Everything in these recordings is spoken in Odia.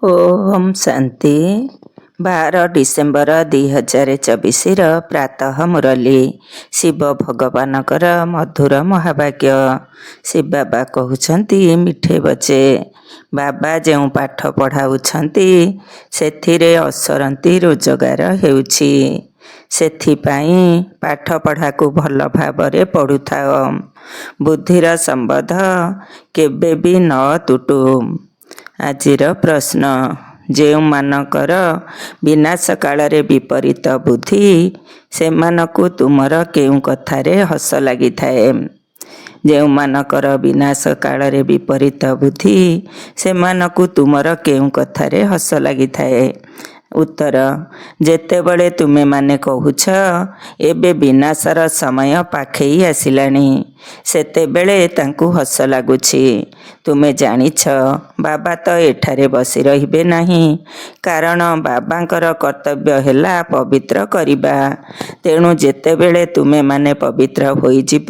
ओम शांति 12 डिसेम्बर 2024 प्रातः मुरली शिव भगवान मधुर महाभाग्य। शिव बाबा कहते मिठे बचे बाबा जो पाठ पढ़ाउछंती सेथिरे असरंती रोजगार हेउछि। सेथिपाई पाठ पढ़ा को भल भावरे पढ़ुथाओ। बुद्धिर संबंध केबे भी न तुटू। आजिर प्रश्न जो मानकर विनाश काल विपरीत बुद्धि सेमानकु तुमर केउ कथारे हस लगी थाए। जो मानकर विनाश काल विपरीत बुद्धि सेमानकु तुमर केउ कथारे हस लगी थाए। उत्तर जेतेबेले तुमे माने कहूछ एबे विनाशर समय पाखेई आसिलानी सेतेबेले तांकु हस लागुछि। तुमे जानिछ बाबा तो एठारे बसी रहिबे नहीं, कारण बाबांकर कर्तव्य हैला पवित्र करिबा। तेणु जेतेबेले तुमे माने पवित्र होइजिब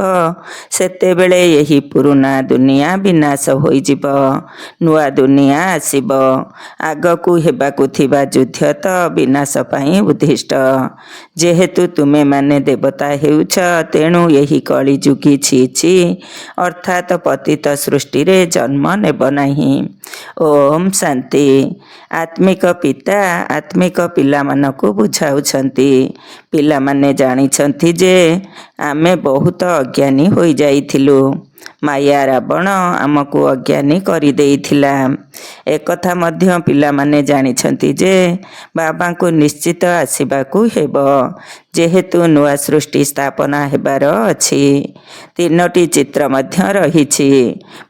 सेतेबेले यही पुराना दुनिया विनाश होइजिब, नुआ दुनिया आसिब। आगकु हेबाकु थिबा युद्ध तो विनाश पाई उद्दिष्ट। जेहेतु तुमे माने देवता हेउछ तेणु यही कली जुगी छी अर्थात पतित सृष्टि रे जन्म नेब नाही। ओम शांति। आत्मिक पिता आत्मिक पिला मानकु बुझाउछंती। पिला माने जानिछंती जे आमे बहुत अज्ञानी होई जाइथिलु। माया रावण आमको अज्ञानी करि देइथिला। एक कथा मध्य पिला माने जानिछंती जे बाबा को निश्चित आसिबाकु हेबो, जेहेतु नुआ सृष्टि स्थापना हेबार अछि। तीनोटी चित्र मध्य रहिछि।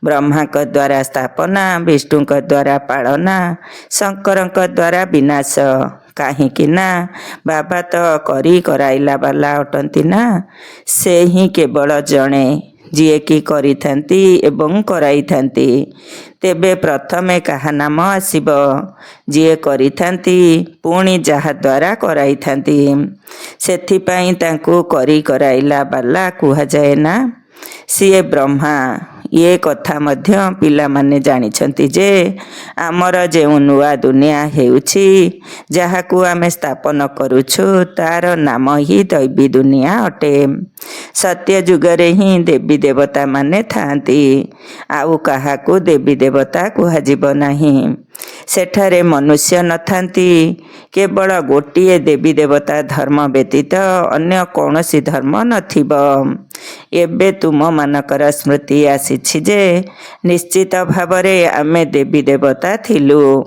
ब्रह्मा का द्वारा स्थापना, विष्णु का द्वारा पालना, शंकर का द्वारा विनाश। काहींकि ना बाबा तो करी कराइला वाला अटंती ना, से ही केवल जणे जिए की करी थांती एवं कराई थांती। तेबे प्रथमे कहा नाम आसिब? जिए करी थांती पुणी जहा द्वारा कराई थांती। सेथिपाई तांकु करी कराइला वाला कुहा जाए ना। सीए ब्रह्मा। ये कथा मध्य पिला माने जानिछंती जे आमर जेउ नुआ दुनिया हेउछि जाहाकु आमे स्थापन करूछु तार नाम ही दैवी दुनिया अटे। सत्य जुगरे ही देवी देवता माने थांती, आउ काहाकु देवी देवता कुहाजिब नाही। सेठारे मनुष्य न थांती। केवल गोटिए देवी देवता धर्म व्यतीत अन्य कौनसी धर्म नथिब। एबे तुम मानकर स्मृति आसीछि जे निश्चित भावरे आमे देवी देवता थिलु।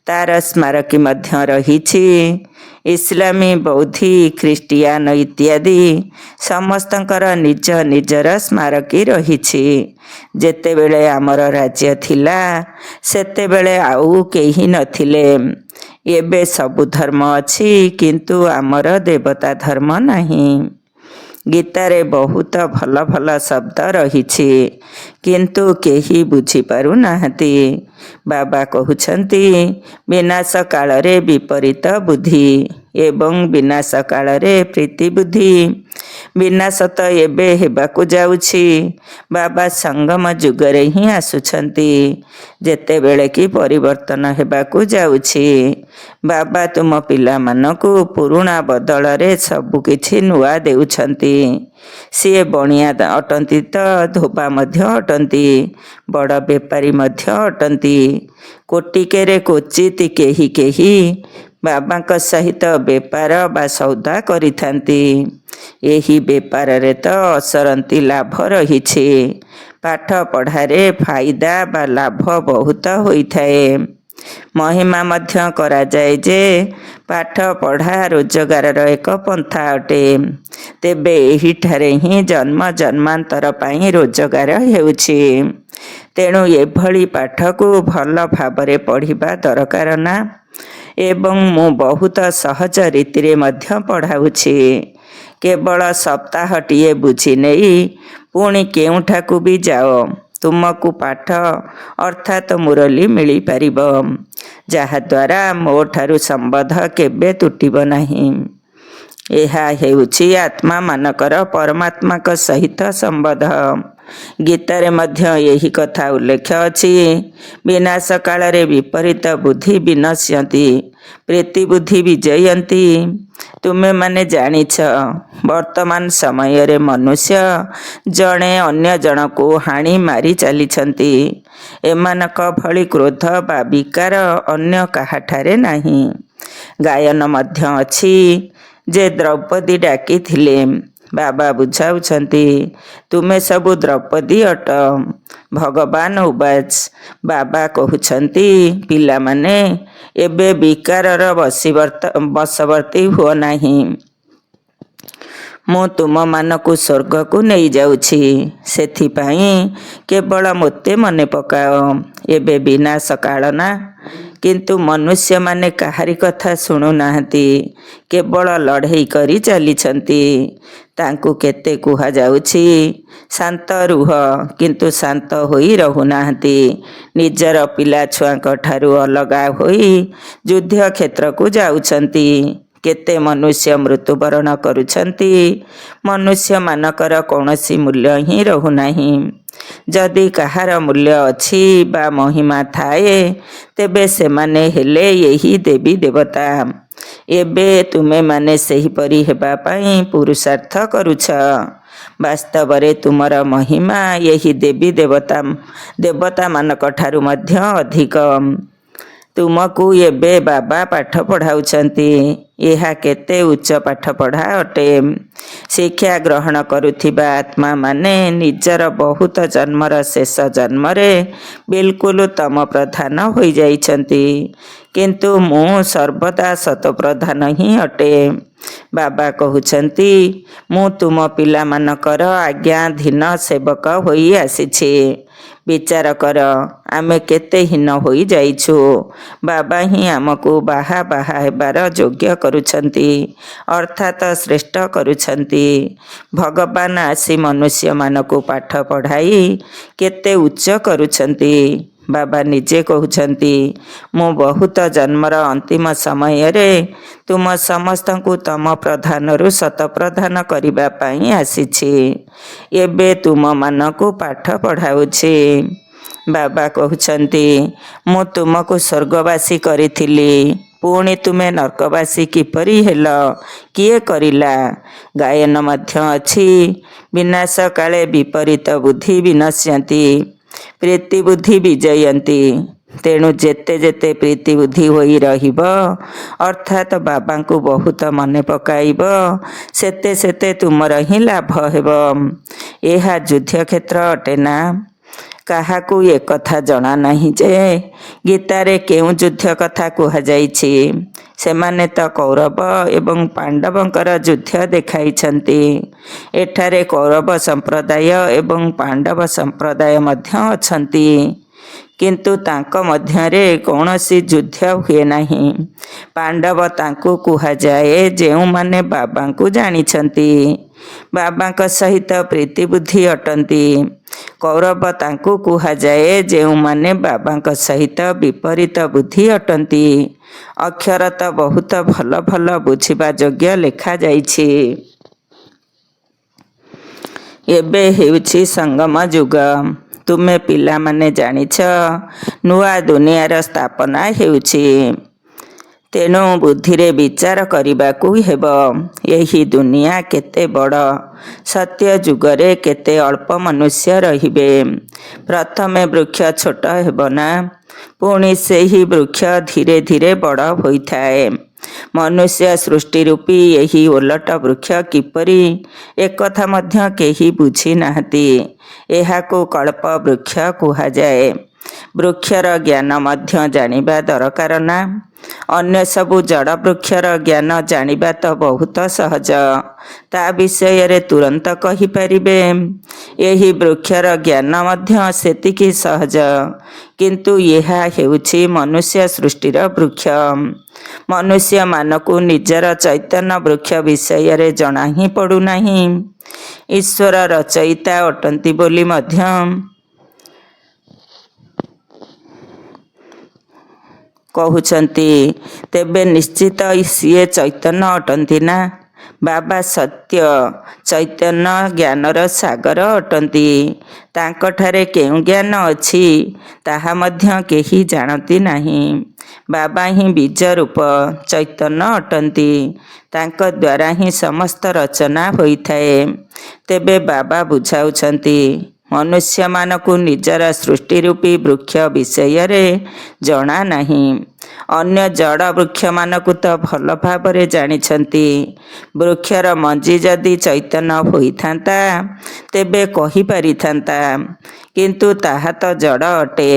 तार स्मारकी मध्य रहिछि। इस्लामी, बौद्धी, ख्रिस्टियान इत्यादि समस्तंकर निज निजर स्मारकी रहिछि। जेतेबेले आमर राज्य थिला सेतेबेले आउ केही नथिले। एबे सबु धर्म अछि किंतु आमर देवता धर्म नाही। गीतारे बहुत भल भल शब्द रहिछि किंतु केही बुझी पारु नाहंती। बाबा कहउछंती विनाश कालरे विपरीत बुद्धि एवं विनाश कालरे प्रीति बुद्धि। विनाश तो एबे हेबाकु जाउछि। बाबा संगम जुगरे ही आसुछंती, जेतेबेले की परिवर्तन हेबाकु जाउछि। बाबा तुम पिला मानकु पुरुणा बदलरे सबु किछि नुआ देउछंती। सीए बणिया अटंती तो धोबा मध्य अटंती, बड़ बेपारी मध्य अटंती। कोटिकेरे क्वचित केही केही बाबा का सहित बेपार बा सौदा करिथांती। एही बेपार रे तो असरंती लाभ रहिछि। पाठ पढ़ारे फायदा बा लाभ बहुत होइथाए। महिमा मध्य करा जाए जे पाठ पढ़ा रोजगार एक पंथा अटे। तेबे एही ठारे ही जन्म जन्मांतर पाई रोजगार हेउछि। तेणु एभली पाठ को भल भावरे पढ़िबा दरकार ना। एवं मु बहुत सहज रीति मध्य पढ़ाउछि। केवल सप्ताहटिए बुझी नहीं पुणी केउठाकु भी जाओ तुमको पाठ अर्थात मुरली मिली पारिब, जहा द्वारा मो ठारु संबंध केबे तुटिब नहीं। एहा हेउछि आत्मा मानकर परमात्मा का सहित संबंध। ଗୀତାରେ ମଧ୍ୟ ଏହି କଥା ଉଲ୍ଲେଖ ଅଛି। ବିନାଶ କାଳରେ ବିପରୀତ ବୁଦ୍ଧି ବିନଶ୍ୟନ୍ତି, ପ୍ରୀତି ବୁଦ୍ଧି ବିଜୟନ୍ତି। ତୁମେମାନେ ଜାଣିଛ, ବର୍ତ୍ତମାନ ସମୟରେ ମନୁଷ୍ୟ ଜଣେ ଅନ୍ୟ ଜଣକୁ ହାଣି ମାରି ଚାଲିଛନ୍ତି। ଏମାନଙ୍କ ଭଳି କ୍ରୋଧ ବା ବିକାର ଅନ୍ୟ କାହାଠାରେ ନାହିଁ। ଗାୟନ ମଧ୍ୟ ଅଛି ଯେ ଦ୍ରୌପଦୀ ଡାକିଥିଲେ। ବାବା ବୁଝାଉଛନ୍ତି, ତୁମେ ସବୁ ଦ୍ରୌପଦୀ ଅଟ। ଭଗବାନ ଉବାଚ, ବାବା କହୁଛନ୍ତି, ପିଲାମାନେ ଏବେ ବିକାରର ବଶବର୍ତ୍ତୀ ହୁଅ ନାହିଁ। ମୁଁ ତୁମମାନଙ୍କୁ ସ୍ୱର୍ଗକୁ ନେଇଯାଉଛି। ସେଥିପାଇଁ କେବଳ ମୋତେ ମନେ ପକାଅ। ଏବେ ବିନାଶ କାଳ ନା, କିନ୍ତୁ ମନୁଷ୍ୟମାନେ କାହାରି କଥା ଶୁଣୁନାହାନ୍ତି, କେବଳ ଲଢ଼େଇ କରି ଚାଲିଛନ୍ତି। ତାଙ୍କୁ କେତେ କୁହାଯାଉଛି, ଶାନ୍ତ ରୁହ, କିନ୍ତୁ ଶାନ୍ତ ହୋଇ ରହୁନାହାନ୍ତି। ନିଜର ପିଲାଛୁଆଙ୍କ ଠାରୁ ଅଲଗା ହୋଇ ଯୁଦ୍ଧ କ୍ଷେତ୍ରକୁ ଯାଉଛନ୍ତି। କେତେ ମନୁଷ୍ୟ ମୃତ୍ୟୁବରଣ କରୁଛନ୍ତି। ମନୁଷ୍ୟମାନଙ୍କର କୌଣସି ମୂଲ୍ୟ ହିଁ ରହୁନାହିଁ। ଯଦି କାହାର ମୂଲ୍ୟ ଅଛି ବା ମହିମା ଥାଏ, ତେବେ ସେମାନେ ହେଲେ ଏହି ଦେବୀ ଦେବତା। ଏବେ ତୁମେମାନେ ସେହିପରି ହେବା ପାଇଁ ପୁରୁଷାର୍ଥ କରୁଛ। ବାସ୍ତବରେ ତୁମର ମହିମା ଏହି ଦେବୀ ଦେବତାମାନଙ୍କ ଠାରୁ ମଧ୍ୟ ଅଧିକ। ତୁମକୁ ଏବେ ବାବା ପାଠ ପଢ଼ାଉଛନ୍ତି। ଏହା କେତେ ଉଚ୍ଚ ପାଠପଢ଼ା ଅଟେ। ଶିକ୍ଷା ଗ୍ରହଣ କରୁଥିବା ଆତ୍ମାମାନେ ନିଜର ବହୁତ ଜନ୍ମର ଶେଷ ଜନ୍ମରେ ବିଲକୁଲ ତମ ପ୍ରଧାନ ହୋଇଯାଇଛନ୍ତି, କିନ୍ତୁ ମୁଁ ସର୍ବଦା ସତୋପ୍ରଧାନ ହିଁ ଅଟେ। ବାବା କହୁଛନ୍ତି, ମୁଁ ତୁମ ପିଲାମାନଙ୍କର ଆଜ୍ଞାଧୀନ ସେବକ ହୋଇ ଆସିଛି। ବିଚାର କର, ଆମେ କେତେ ହୀନ ହୋଇଯାଇଛୁ। ବାବା ହିଁ ଆମକୁ ବାହା ହେବାର ଯୋଗ୍ୟ କରୁଛନ୍ତି, ଅର୍ଥାତ୍ ଶ୍ରେଷ୍ଠ କରୁଛନ୍ତି। ଭଗବାନ ଆସି ମନୁଷ୍ୟମାନଙ୍କୁ ପାଠ ପଢ଼ାଇ କେତେ ଉଚ୍ଚ କରୁଛନ୍ତି। ବାବା ନିଜେ କହୁଛନ୍ତି, ମୁଁ ବହୁତ ଜନ୍ମର ଅନ୍ତିମ ସମୟରେ ତୁମ ସମସ୍ତଙ୍କୁ ତମ ପ୍ରଧାନରୁ ଶତପ୍ରଧାନ କରିବା ପାଇଁ ଆସିଛି। ଏବେ ତୁମମାନଙ୍କୁ ପାଠ ପଢ଼ାଉଛି। ବାବା କହୁଛନ୍ତି, ମୁଁ ତୁମକୁ ସ୍ୱର୍ଗବାସୀ କରିଥିଲି, ପୁଣି ତୁମେ ନର୍କବାସୀ କିପରି ହେଲ? କିଏ କରିଲା? ଗାୟନ ମଧ୍ୟ ଅଛି, ବିନାଶ କାଳେ ବିପରୀତ ବୁଦ୍ଧି ବିନଶ୍ୟନ୍ତି, ପ୍ରୀତି ବୁଦ୍ଧି ବିଜୟନ୍ତି। ତେଣୁ ଯେତେ ଯେତେ ପ୍ରୀତି ବୁଦ୍ଧି ହୋଇ ରହିବ, ଅର୍ଥାତ୍ ବାବାଙ୍କୁ ବହୁତ ମନେ ପକାଇବ, ସେତେ ସେତେ ତୁମର ହିଁ ଲାଭ ହେବ। ଏହା ଯୁଦ୍ଧକ୍ଷେତ୍ର ଅଟେ ନା? କାହାକୁ ଏକଥା ଜଣା ନାହିଁ ଯେ ଗୀତାରେ କେଉଁ ଯୁଦ୍ଧ କଥା କୁହାଯାଇଛି। ସେମାନେ ତ କୌରବ ଏବଂ ପାଣ୍ଡବଙ୍କର ଯୁଦ୍ଧ ଦେଖାଇଛନ୍ତି। ଏଠାରେ କୌରବ ସମ୍ପ୍ରଦାୟ ଏବଂ ପାଣ୍ଡବ ସମ୍ପ୍ରଦାୟ ମଧ୍ୟ ଅଛନ୍ତି, କିନ୍ତୁ ତାଙ୍କ ମଧ୍ୟରେ କୌଣସି ଯୁଦ୍ଧ ହୁଏ ନାହିଁ। ପାଣ୍ଡବ ତାଙ୍କୁ କୁହାଯାଏ ଯେଉଁମାନେ ବାବାଙ୍କୁ ଜାଣିଛନ୍ତି, ବାବାଙ୍କ ସହିତ ପ୍ରୀତି ବୁଦ୍ଧି ଅଟନ୍ତି। କୌରବ ତାଙ୍କୁ କୁହାଯାଏ ଯେଉଁମାନେ ବାବାଙ୍କ ସହିତ ବିପରୀତ ବୁଦ୍ଧି ଅଟନ୍ତି। ଅକ୍ଷର ତ ବହୁତ ଭଲ ଭଲ ବୁଝିବା ଯୋଗ୍ୟ ଲେଖାଯାଇଛି। ଏବେ ହେଉଛି ସଙ୍ଗମ ଯୁଗ। ତୁମେ ପିଲାମାନେ ଜାଣିଛ, ନୂଆ ଦୁନିଆର ସ୍ଥାପନା ହେଉଛି। ତେଣୁ ବୁଦ୍ଧିରେ ବିଚାର କରିବାକୁ ହେବ। ଏହି ଦୁନିଆ କେତେ ବଡ଼। ସତ୍ୟ ଯୁଗରେ କେତେ ଅଳ୍ପ ମନୁଷ୍ୟ ରହିବେ। ପ୍ରଥମେ ବୃକ୍ଷ ଛୋଟ ହେବ ନା, ପୁଣି ସେହି ବୃକ୍ଷ ଧୀରେ ଧୀରେ ବଡ଼ ହୋଇଥାଏ। ମନୁଷ୍ୟ ସୃଷ୍ଟି ରୂପୀ ଏହି ଓଲଟ ବୃକ୍ଷ କିପରି, ଏକଥା ମଧ୍ୟ କେହି ବୁଝି ନାହାନ୍ତି। ଏହାକୁ କଳ୍ପ ବୃକ୍ଷ କୁହାଯାଏ। ବୃକ୍ଷର ଜ୍ଞାନ ମଧ୍ୟ ଜାଣିବା ଦରକାର ନା? ଅନ୍ୟ ସବୁ ଜଡ଼ ବୃକ୍ଷର ଜ୍ଞାନ ଜାଣିବା ତ ବହୁତ ସହଜ। ତା ବିଷୟରେ ତୁରନ୍ତ କହିପାରିବେ। ଏହି ବୃକ୍ଷର ଜ୍ଞାନ ମଧ୍ୟ ସେତିକି ସହଜ, କିନ୍ତୁ ଏହା ହେଉଛି ମନୁଷ୍ୟ ସୃଷ୍ଟିର ବୃକ୍ଷ। ମନୁଷ୍ୟମାନଙ୍କୁ ନିଜର ଚୈତନ୍ୟ ବୃକ୍ଷ ବିଷୟରେ ଜଣା ହିଁ ପଡ଼ୁନାହିଁ। ଈଶ୍ୱର ରଚୟିତା ଅଟନ୍ତି ବୋଲି ମଧ୍ୟ କହୁଛନ୍ତି, ତେବେ ନିଶ୍ଚିତ ସିଏ ଚୈତନ୍ୟ ଅଟନ୍ତି ନା? ବାବା ସତ୍ୟ ଚୈତନ୍ୟ ଜ୍ଞାନର ସାଗର ଅଟନ୍ତି। ତାଙ୍କଠାରେ କେଉଁ ଜ୍ଞାନ ଅଛି ତାହା ମଧ୍ୟ କେହି ଜାଣନ୍ତି ନାହିଁ। ବାବା ହିଁ ବୀଜ ରୂପ ଚୈତନ୍ୟ ଅଟନ୍ତି। ତାଙ୍କ ଦ୍ୱାରା ହିଁ ସମସ୍ତ ରଚନା ହୋଇଥାଏ। ତେବେ ବାବା ବୁଝାଉଛନ୍ତି, ମନୁଷ୍ୟମାନଙ୍କୁ ନିଜର ସୃଷ୍ଟି ରୂପୀ ବୃକ୍ଷ ବିଷୟରେ ଜଣା ନାହିଁ। ଅନ୍ୟ ଜଡ଼ ବୃକ୍ଷମାନଙ୍କୁ ତ ଭଲ ଭାବରେ ଜାଣିଛନ୍ତି। ବୃକ୍ଷର ମଞ୍ଜି ଯଦି ଚୈତନ୍ୟ ହୋଇଥାନ୍ତା ତେବେ କହିପାରିଥାନ୍ତା, କିନ୍ତୁ ତାହା ତ ଜଡ଼ ଅଟେ।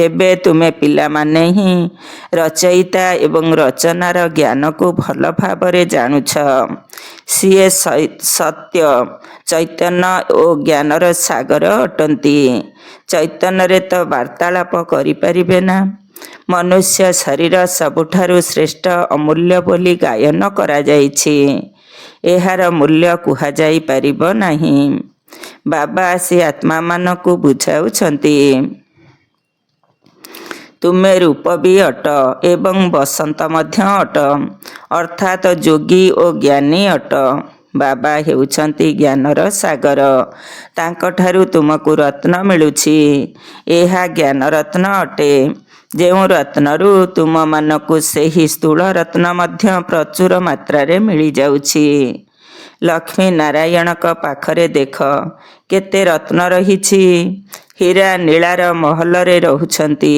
ଏବେ ତୁମେ ପିଲାମାନେ ହିଁ ରଚୟିତା ଏବଂ ରଚନାର ଜ୍ଞାନକୁ ଭଲ ଭାବରେ ଜାଣୁଛ। ସିଏ ସତ୍ୟ ଚୈତନ୍ୟ ଓ ଜ୍ଞାନର ସାଗର ଅଟନ୍ତି। ଚୈତନ୍ୟରେ ତ ବାର୍ତ୍ତାଳାପ କରିପାରିବେ ନା। ମନୁଷ୍ୟ ଶରୀର ସବୁଠାରୁ ଶ୍ରେଷ୍ଠ ଅମୂଲ୍ୟ ବୋଲି ଗାୟନ କରାଯାଇଛି। ଏହାର ମୂଲ୍ୟ କୁହାଯାଇ ପାରିବ ନାହିଁ। ବାବା ଆସି ଆତ୍ମାମାନଙ୍କୁ ବୁଝାଉଛନ୍ତି, ତୁମେ ରୂପ ବି ଅଟ ଏବଂ ବସନ୍ତ ମଧ୍ୟ ଅଟ, ଅର୍ଥାତ୍ ଯୋଗୀ ଓ ଜ୍ଞାନୀ ଅଟ। ବାବା ହେଉଛନ୍ତି ଜ୍ଞାନର ସାଗର। ତାଙ୍କଠାରୁ ତୁମକୁ ରତ୍ନ ମିଳୁଛି। ଏହା ଜ୍ଞାନ ରତ୍ନ ଅଟେ। ଯେଉଁ ରତ୍ନରୁ ତୁମମାନଙ୍କୁ ସେହି ସ୍ଥୂଳ ରତ୍ନ ମଧ୍ୟ ପ୍ରଚୁର ମାତ୍ରାରେ ମିଳିଯାଉଛି। ଲକ୍ଷ୍ମୀ ନାରାୟଣଙ୍କ ପାଖରେ ଦେଖ କେତେ ରତ୍ନ ରହିଛି। ହୀରା ନୀଳାର ମହଲରେ ରହୁଛନ୍ତି।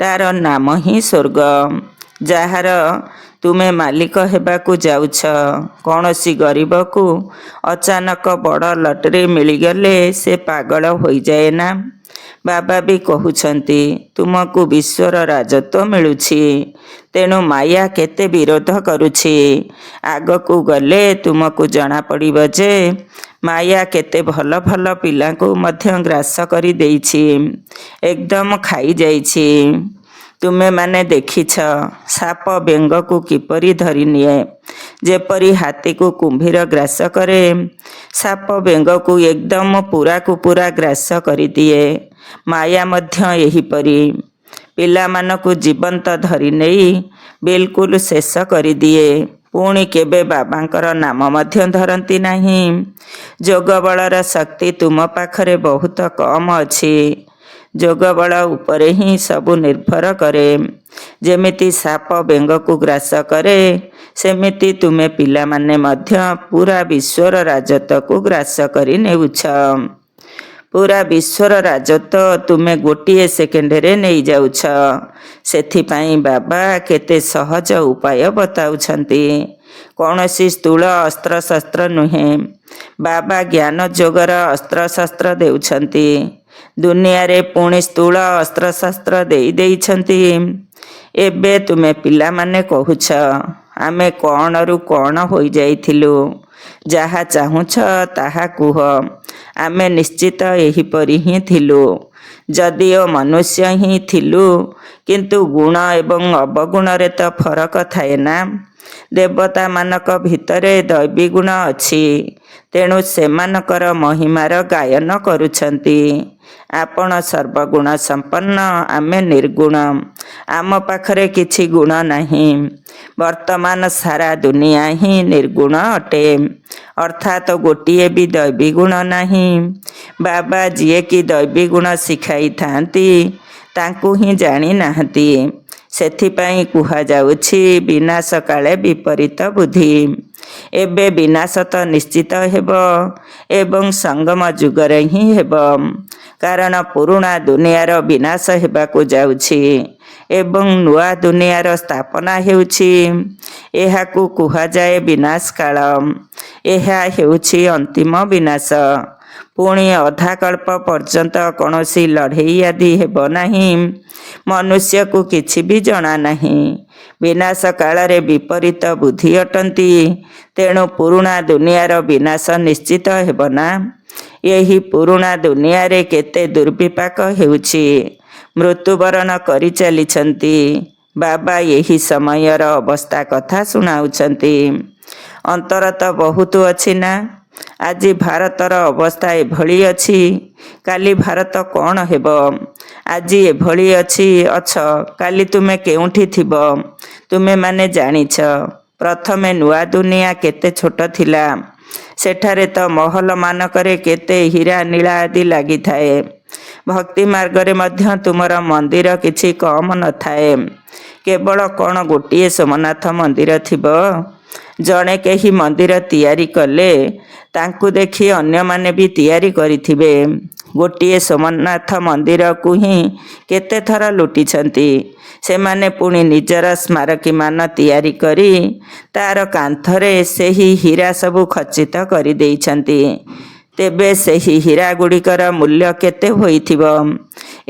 ତାର ନାମ ହିଁ ସ୍ୱର୍ଗ, ଯାହାର ତୁମେ ମାଲିକ ହେବାକୁ ଯାଉଛ। କୌଣସି ଗରିବକୁ ଅଚାନକ ବଡ଼ ଲଟେରୀ ମିଳିଗଲେ ସେ ପାଗଳ ହୋଇଯାଏ ନା। ବାବା ବି କହୁଛନ୍ତି, ତୁମକୁ ବିଶ୍ୱର ରାଜତ୍ୱ ମିଳୁଛି, ତେଣୁ ମାୟା କେତେ ବିରୋଧ କରୁଛି। ଆଗକୁ ଗଲେ ତୁମକୁ ଜଣାପଡ଼ିବ ଯେ ମାୟା କେତେ ଭଲ ଭଲ ପିଲାଙ୍କୁ ମଧ୍ୟ ଗ୍ରାସ କରିଦେଇଛି, ଏକଦମ ଖାଇଯାଇଛି। ତୁମେମାନେ ଦେଖିଛ ସାପ ବେଙ୍ଗକୁ କିପରି ଧରିନିଏ। ଯେପରି ହାତୀକୁ କୁମ୍ଭୀର ଗ୍ରାସ କରେ, ସାପ ବେଙ୍ଗକୁ ଏକଦମ ପୂରାକୁ ପୂରା ଗ୍ରାସ କରିଦିଏ। ମାୟା ମଧ୍ୟ ଏହିପରି ପିଲାମାନଙ୍କୁ ଜୀବନ୍ତ ଧରିନେଇ ବିଲକୁଲ ଶେଷ କରିଦିଏ। ପୁଣି କେବେ ବାବାଙ୍କର ନାମ ମଧ୍ୟ ଧରନ୍ତି ନାହିଁ। ଯୋଗବଳର ଶକ୍ତି ତୁମ ପାଖରେ ବହୁତ କମ୍ ଅଛି। ଯୋଗବଳ ଉପରେ ହିଁ ସବୁ ନିର୍ଭର କରେ। ଯେମିତି ସାପ ବେଙ୍ଗକୁ ଗ୍ରାସ କରେ, ସେମିତି ତୁମେ ପିଲାମାନେ ମଧ୍ୟ ପୁରା ବିଶ୍ୱର ରାଜତ୍ୱକୁ ଗ୍ରାସ କରି ନେଉଛ। ପୁରା ବିଶ୍ୱର ରାଜତ୍ୱ ତୁମେ ଗୋଟିଏ ସେକେଣ୍ଡରେ ନେଇଯାଉଛ। ସେଥିପାଇଁ ବାବା କେତେ ସହଜ ଉପାୟ ବତାଉଛନ୍ତି। କୌଣସି ସ୍ଥୂଳ ଅସ୍ତ୍ରଶସ୍ତ୍ର ନୁହେଁ, ବାବା ଜ୍ଞାନ ଯୋଗର ଅସ୍ତ୍ରଶସ୍ତ୍ର ଦେଉଛନ୍ତି। ଦୁନିଆରେ ପୁଣି ସ୍ଥୂଳ ଅସ୍ତ୍ରଶସ୍ତ୍ର ଦେଇଛନ୍ତି। ଏବେ ତୁମେ ପିଲାମାନେ କହୁଛ, ଆମେ କ'ଣରୁ କ'ଣ ହୋଇଯାଇଥିଲୁ। ଯାହା ଚାହୁଁଛ ତାହା କୁହ। ଆମେ ନିଶ୍ଚିତ ଏହିପରି ହିଁ ଥିଲୁ। ଯଦିଓ ମନୁଷ୍ୟ ହିଁ ଥିଲୁ, କିନ୍ତୁ ଗୁଣ ଏବଂ ଅବଗୁଣରେ ତ ଫରକ ଥାଏ ନା। ଦେବତାମାନଙ୍କ ଭିତରେ ଦୈବୀ ଗୁଣ ଅଛି, ତେଣୁ ସେମାନଙ୍କର ମହିମାର ଗାୟନ କରୁଛନ୍ତି। ଆପଣ ସର୍ବଗୁଣ ସମ୍ପନ୍ନ, ଆମେ ନିର୍ଗୁଣ। ଆମ ପାଖରେ କିଛି ଗୁଣ ନାହିଁ। ବର୍ତ୍ତମାନ ସାରା ଦୁନିଆ ହିଁ ନିର୍ଗୁଣ ଅଟେ, ଅର୍ଥାତ୍ ଗୋଟିଏ ବି ଦୈବୀ ଗୁଣ ନାହିଁ। ବାବା ଯିଏକି ଦୈବୀ ଗୁଣ ଶିଖାଇଥାନ୍ତି, ତାଙ୍କୁ ହିଁ ଜାଣିନାହାନ୍ତି। ସେଥିପାଇଁ କୁହାଯାଉଛି ବିନାଶ କାଳେ ବିପରୀତ ବୁଦ୍ଧି। ଏବେ ବିନାଶ ତ ନିଶ୍ଚିତ ହେବ ଏବଂ ସଙ୍ଗମ ଯୁଗରେ ହିଁ ହେବ। କାରଣ ପୁରୁଣା ଦୁନିଆର ବିନାଶ ହେବାକୁ ଯାଉଛି ଏବଂ ନୂଆ ଦୁନିଆର ସ୍ଥାପନା ହେଉଛି। ଏହାକୁ କୁହାଯାଏ ବିନାଶ କାଳ। ଏହା ହେଉଛି ଅନ୍ତିମ ବିନାଶ। ପୁଣି ଅଧାକଳ୍ପ ପର୍ଯ୍ୟନ୍ତ କୌଣସି ଲଢ଼େଇ ଆଦି ହେବ ନାହିଁ। ମନୁଷ୍ୟକୁ କିଛି ବି ଜଣା ନାହିଁ। ବିନାଶ କାଳରେ ବିପରୀତ ବୁଦ୍ଧି ଅଟନ୍ତି, ତେଣୁ ପୁରୁଣା ଦୁନିଆର ବିନାଶ ନିଶ୍ଚିତ ହେବ ନା। ଏହି ପୁରୁଣା ଦୁନିଆରେ କେତେ ଦୁର୍ବିପାକ ହେଉଛି, ମୃତ୍ୟୁବରଣ କରିଚାଲିଛନ୍ତି। ବାବା ଏହି ସମୟର ଅବସ୍ଥା କଥା ଶୁଣାଉଛନ୍ତି। ଅନ୍ତର ତ ବହୁତ ଅଛି ନା। ଆଜି ଭାରତର ଅବସ୍ଥା ଏଭଳି ଅଛି, କାଲି ଭାରତ କ'ଣ ହେବ। ଆଜି ଏଭଳି ଅଛ, କାଲି ତୁମେ କେଉଁଠି ଥିବ ତୁମେମାନେ ଜାଣିଛ। ପ୍ରଥମେ ନୂଆ ଦୁନିଆ କେତେ ଛୋଟ ଥିଲା। ସେଠାରେ ତ ମହଲ ମାନଙ୍କରେ କେତେ ହୀରା ନୀଳା ଆଦି ଲାଗିଥାଏ। ଭକ୍ତି ମାର୍ଗରେ ମଧ୍ୟ ତୁମର ମନ୍ଦିର କିଛି କମ୍ ନଥାଏ। କେବଳ କ'ଣ ଗୋଟିଏ ସୋମନାଥ ମନ୍ଦିର ଥିବ? ଜଣେ କେହି ମନ୍ଦିର ତିଆରି କଲେ ତାଙ୍କୁ ଦେଖି ଅନ୍ୟମାନେ ବି ତିଆରି କରିଥିବେ। ଗୋଟିଏ ସୋମନାଥ ମନ୍ଦିରକୁ ହିଁ କେତେ ଥର ଲୁଟିଛନ୍ତି। ସେମାନେ ପୁଣି ନିଜର ସ୍ମାରକୀମାନ ତିଆରି କରି ତାର କାନ୍ଥରେ ସେହି ହୀରା ସବୁ ଖଚିତ କରିଦେଇଛନ୍ତି। ତେବେ ସେହି ହୀରା ଗୁଡ଼ିକର ମୂଲ୍ୟ କେତେ ହୋଇଥିବ?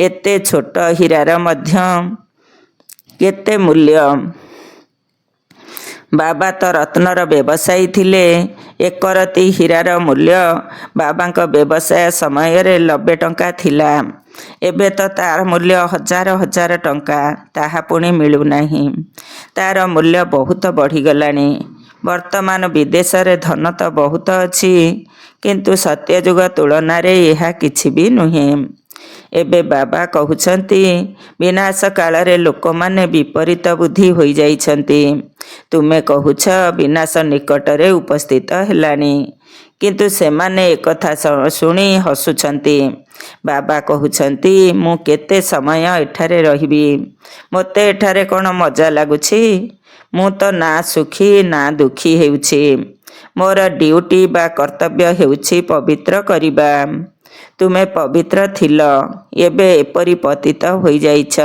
ଏତେ ଛୋଟ ହୀରାର ମଧ୍ୟ କେତେ ମୂଲ୍ୟ। ବାବା ତ ରତ୍ନର ବ୍ୟବସାୟୀ ଥିଲେ। ଏକରତି ହୀରାର ମୂଲ୍ୟ ବାବାଙ୍କ ବ୍ୟବସାୟ ସମୟରେ 90 ଟଙ୍କା ଥିଲା। ଏବେ ତ ତାର ମୂଲ୍ୟ ହଜାର ହଜାର ଟଙ୍କା। ତାହା ପୁଣି ମିଳୁନାହିଁ। ତାର ମୂଲ୍ୟ ବହୁତ ବଢ଼ିଗଲାଣି। ବର୍ତ୍ତମାନ ବିଦେଶରେ ଧନ ତ ବହୁତ ଅଛି, କିନ୍ତୁ ସତ୍ୟଯୁଗ ତୁଳନାରେ ଏହା କିଛି ବି ନୁହେଁ। ଏବେ ବାବା କହୁଛନ୍ତି, ବିନାଶ କାଳରେ ଲୋକମାନେ ବିପରୀତ ବୁଦ୍ଧି ହୋଇଯାଇଛନ୍ତି। ତୁମେ କହୁଛ ବିନାଶ ନିକଟରେ ଉପସ୍ଥିତ ହେଲାଣି, କିନ୍ତୁ ସେମାନେ ଏକଥା ଶୁଣି ହସୁଛନ୍ତି। ବାବା କହୁଛନ୍ତି, ମୁଁ କେତେ ସମୟ ଏଠାରେ ରହିବି? ମୋତେ ଏଠାରେ କ'ଣ ମଜା ଲାଗୁଛି? ମୁଁ ତ ନା ସୁଖୀ ନା ଦୁଃଖୀ ହେଉଛି। ମୋର ଡ୍ୟୁଟି ବା କର୍ତ୍ତବ୍ୟ ହେଉଛି ପବିତ୍ର କରିବା। ତୁମେ ପବିତ୍ର ଥିଲ, ଏବେ ଏପରି ପତିତ ହୋଇଯାଇଛ।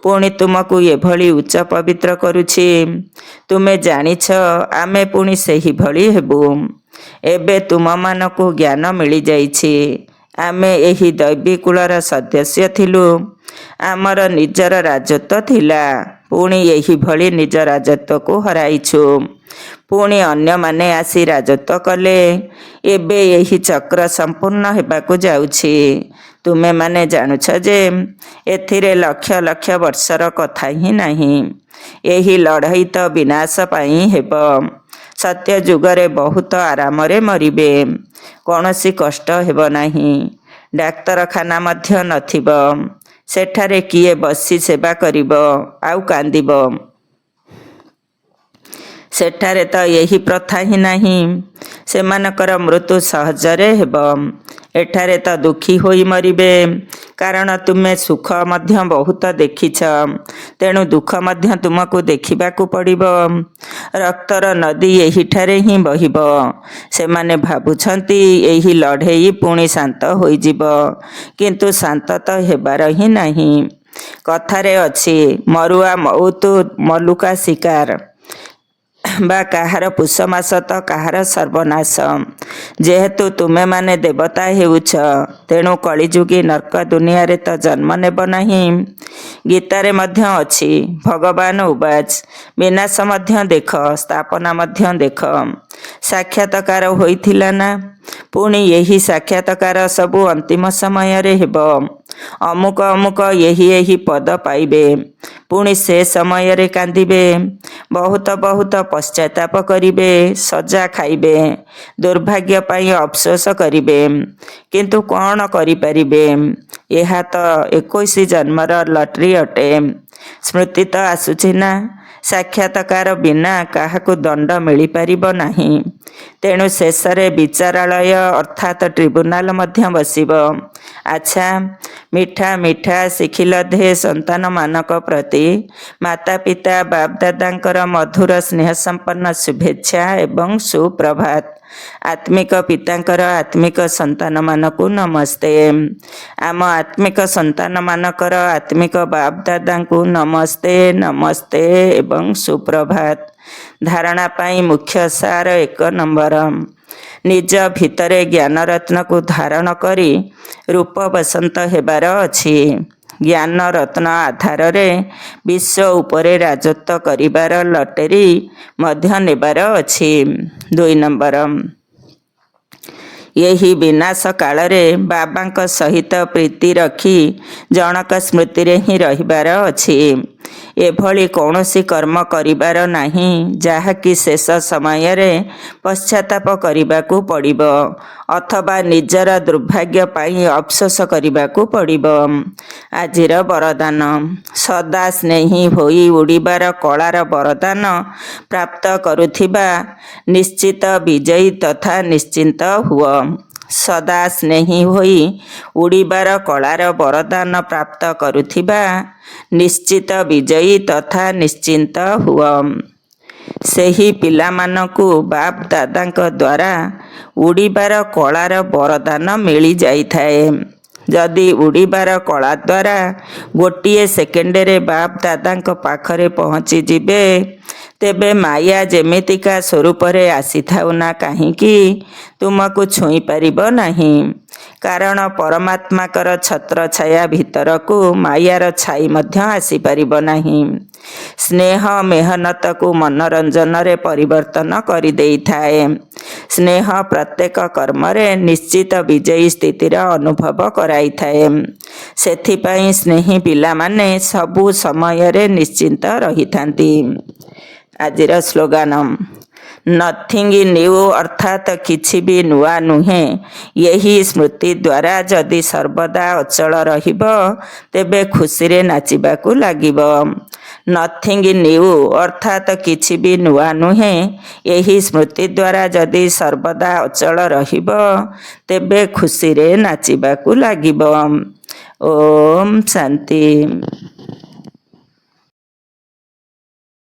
ପୁଣି ତୁମକୁ ଏଭଳି ଉଚ୍ଚ ପବିତ୍ର କରୁଛି। ତୁମେ ଜାଣିଛ ଆମେ ପୁଣି ସେହିଭଳି ହେବୁ। ଏବେ ତୁମମାନଙ୍କୁ ଜ୍ଞାନ ମିଳିଯାଇଛି। ଆମେ ଏହି ଦୈବୀ କୁଳର ସଦସ୍ୟ ଥିଲୁ। ଆମର ନିଜର ରାଜତ୍ୱ ଥିଲା, ପୁଣି ଏହିଭଳି ନିଜ ରାଜତ୍ୱକୁ ହରାଇଛୁ। ପୁଣି ଅନ୍ୟମାନେ ଆସି ରାଜତ୍ୱ କଲେ। ଏବେ ଏହି ଚକ୍ର ସମ୍ପୂର୍ଣ୍ଣ ହେବାକୁ ଯାଉଛି। ତୁମେମାନେ ଜାଣୁଛ ଯେ ଏଥିରେ ଲକ୍ଷ ଲକ୍ଷ ବର୍ଷର କଥା ହିଁ ନାହିଁ। ଏହି ଲଢ଼େଇ ତ ବିନାଶ ପାଇଁ ହେବ। ସତ୍ୟ ଯୁଗରେ ବହୁତ ଆରାମରେ ମରିବେ। କୌଣସି କଷ୍ଟ ହେବ ନାହିଁ। ଡାକ୍ତରଖାନା ମଧ୍ୟ ନଥିବ। ସେଠାରେ କିଏ ବସି ସେବା କରିବ ଆଉ କାନ୍ଦିବ? ସେଠାରେ ତ ଏହି ପ୍ରଥା ହିଁ ନାହିଁ। ସେମାନଙ୍କର ମୃତ୍ୟୁ ସହଜରେ ହେବ। ଏଠାରେ ତ ଦୁଃଖୀ ହୋଇ ମରିବେ। କାରଣ ତୁମେ ସୁଖ ମଧ୍ୟ ବହୁତ ଦେଖିଛ, ତେଣୁ ଦୁଃଖ ମଧ୍ୟ ତୁମକୁ ଦେଖିବାକୁ ପଡ଼ିବ। ରକ୍ତର ନଦୀ ଏହିଠାରେ ହିଁ ବହିବ। ସେମାନେ ଭାବୁଛନ୍ତି ଏହି ଲଢ଼େଇ ପୁଣି ଶାନ୍ତ ହୋଇଯିବ, କିନ୍ତୁ ଶାନ୍ତ ତ ହେବାର ହିଁ ନାହିଁ। କଥାରେ ଅଛି, ମରୁଆ ମଉତ ମଲୁକା ଶିକାର, ବା କାହାର ପୁଷ ମାସ ତ କାହାର ସର୍ବନାଶ। ଯେହେତୁ ତୁମେମାନେ ଦେବତା ହେଉଛ, ତେଣୁ କଳିଯୁଗୀ ନର୍କ ଦୁନିଆରେ ତ ଜନ୍ମ ନେବ ନାହିଁ। ଗୀତାରେ ମଧ୍ୟ ଅଛି, ଭଗବାନ ଉବାଚ, ବିନାଶ ମଧ୍ୟ ଦେଖ, ସ୍ଥାପନା ମଧ୍ୟ ଦେଖ। ସାକ୍ଷାତକାର ହୋଇଥିଲା ନା? ପୁଣି ଏହି ସାକ୍ଷାତକାର ସବୁ ଅନ୍ତିମ ସମୟରେ ହେବ। ଅମୁକ ଅମୁକ ଏହି ପଦ ପାଇବେ। ପୁଣି ସେ ସମୟରେ କାନ୍ଦିବେ। ବହୁତ ବହୁତ ପଶ୍ଚାତାପ କରିବେ, ସଜା ଖାଇବେ, ଦୁର୍ଭାଗ୍ୟ ପାଇଁ ଅଫସୋସ କରିବେ। କିନ୍ତୁ କ'ଣ କରିପାରିବେ? ଏହା ତ 21 ଜନ୍ମର ଲଟେରୀ ଅଟେ। ସ୍ମୃତି ତ ଆସୁଛି ନା? ସାକ୍ଷାତକାର ବିନା କାହାକୁ ଦଣ୍ଡ ମିଳିପାରିବ ନାହିଁ। ତେଣୁ ଶେଷରେ ବିଚାରାଳୟ ଅର୍ଥାତ୍ ଟ୍ରିବ୍ୟୁନାଲ ମଧ୍ୟ ବସିବ। ଆଚ୍ଛା, ମିଠା ମିଠା ଶିଖିଲ ଧେ ସନ୍ତାନମାନଙ୍କ ପ୍ରତି ମାତା ପିତା ବାପଦାଦାଙ୍କର ମଧୁର ସ୍ନେହ ସମ୍ପନ୍ନ ଶୁଭେଚ୍ଛା ଏବଂ ସୁପ୍ରଭାତ। ଆତ୍ମିକ ପିତାଙ୍କର ଆତ୍ମିକ ସନ୍ତାନମାନଙ୍କୁ ନମସ୍ତେ। ଆମ ଆତ୍ମିକ ସନ୍ତାନମାନଙ୍କର ଆତ୍ମିକ ବାପଦାଦାଙ୍କୁ ନମସ୍ତେ ନମସ୍ତେ ଏବଂ ସୁପ୍ରଭାତ। ଧାରଣା ପାଇଁ ମୁଖ୍ୟ ସାର 1 ନମ୍ବର। ନିଜ ଭିତରେ ଜ୍ଞାନରତ୍ନକୁ ଧାରଣ କରି ରୂପ ବସନ୍ତ ହେବାର ଅଛି। ଜ୍ଞାନ ରତ୍ନ ଆଧାରରେ ବିଶ୍ୱ ଉପରେ ରାଜତ୍ୱ କରିବାର ଲଟେରୀ ମଧ୍ୟ ନେବାର ଅଛି। 2 ନମ୍ବର। ଏହି ବିନାଶ କାଳରେ ବାବାଙ୍କ ସହିତ ପ୍ରୀତି ରଖି ଜଣକ ସ୍ମୃତିରେ ହିଁ ରହିବାର ଅଛି। ଏଭଳି କୌଣସି କର୍ମ କରିବାର ନାହିଁ ଯାହାକି ଶେଷ ସମୟରେ ପଶ୍ଚାତାପ କରିବାକୁ ପଡ଼ିବ ଅଥବା ନିଜର ଦୁର୍ଭାଗ୍ୟ ପାଇଁ ଅଫସୋସ କରିବାକୁ ପଡ଼ିବ। ଆଜିର ବରଦାନ। ସଦା ସ୍ନେହୀ ହୋଇ ଉଡ଼ିବାର କଳାର ବରଦାନ ପ୍ରାପ୍ତ କରୁଥିବା ନିଶ୍ଚିତ ବିଜୟୀ ତଥା ନିଶ୍ଚିନ୍ତ ହୁଅ। ସଦା ସ୍ନେହୀ ହୋଇ ଉଡ଼ିବାର କଳାର ବରଦାନ ପ୍ରାପ୍ତ କରୁଥିବା ନିଶ୍ଚିତ ବିଜୟୀ ତଥା ନିଶ୍ଚିନ୍ତ ହୁଅ। ସେହି ପିଲାମାନଙ୍କୁ ବାପ ଦାଦାଙ୍କ ଦ୍ୱାରା ଉଡ଼ିବାର କଳାର ବରଦାନ ମିଳିଯାଇଥାଏ। ଯଦି ଉଡ଼ିବାର କଳା ଦ୍ୱାରା ଗୋଟିଏ ସେକେଣ୍ଡରେ ବାପ ଦାଦାଙ୍କ ପାଖରେ ପହଞ୍ଚିଯିବେ, ତେବେ ମାୟା ଯେମିତିକା ସ୍ୱରୂପରେ ଆସିଥାଉ ନା କାହିଁକି ତୁମକୁ ଛୁଇଁ ପାରିବ ନାହିଁ। କାରଣ ପରମାତ୍ମାଙ୍କର ଛତ୍ରଛାୟା ଭିତରକୁ ମାୟାର ଛାଇ ମଧ୍ୟ ଆସିପାରିବ ନାହିଁ। ସ୍ନେହ ମେହନତକୁ ମନୋରଞ୍ଜନରେ ପରିବର୍ତ୍ତନ କରିଦେଇଥାଏ। ସ୍ନେହ ପ୍ରତ୍ୟେକ କର୍ମରେ ନିଶ୍ଚିତ ବିଜୟୀ ସ୍ଥିତିର ଅନୁଭବ କରାଇଥାଏ। ସେଥିପାଇଁ ସ୍ନେହୀ ପିଲାମାନେ ସବୁ ସମୟରେ ନିଶ୍ଚିନ୍ତ ରହିଥାନ୍ତି। ଆଜିର ସ୍ଲୋଗାନ। ନଥିଙ୍ଗ ନ୍ୟୁ ଅର୍ଥାତ୍ କିଛି ବି ନୂଆ ନୁହେଁ। ଏହି ସ୍ମୃତି ଦ୍ୱାରା ଯଦି ସର୍ବଦା ଅଚଳ ରହିବ, ତେବେ ଖୁସିରେ ନାଚିବାକୁ ଲାଗିବ। ନଥିଙ୍ଗ ନ୍ୟୁ ଅର୍ଥାତ୍ କିଛି ବି ନୂଆ ନୁହେଁ। ଏହି ସ୍ମୃତି ଦ୍ୱାରା ଯଦି ସର୍ବଦା ଅଚଳ ରହିବ, ତେବେ ଖୁସିରେ ନାଚିବାକୁ ଲାଗିବ। ଓମ୍ ଶାନ୍ତି।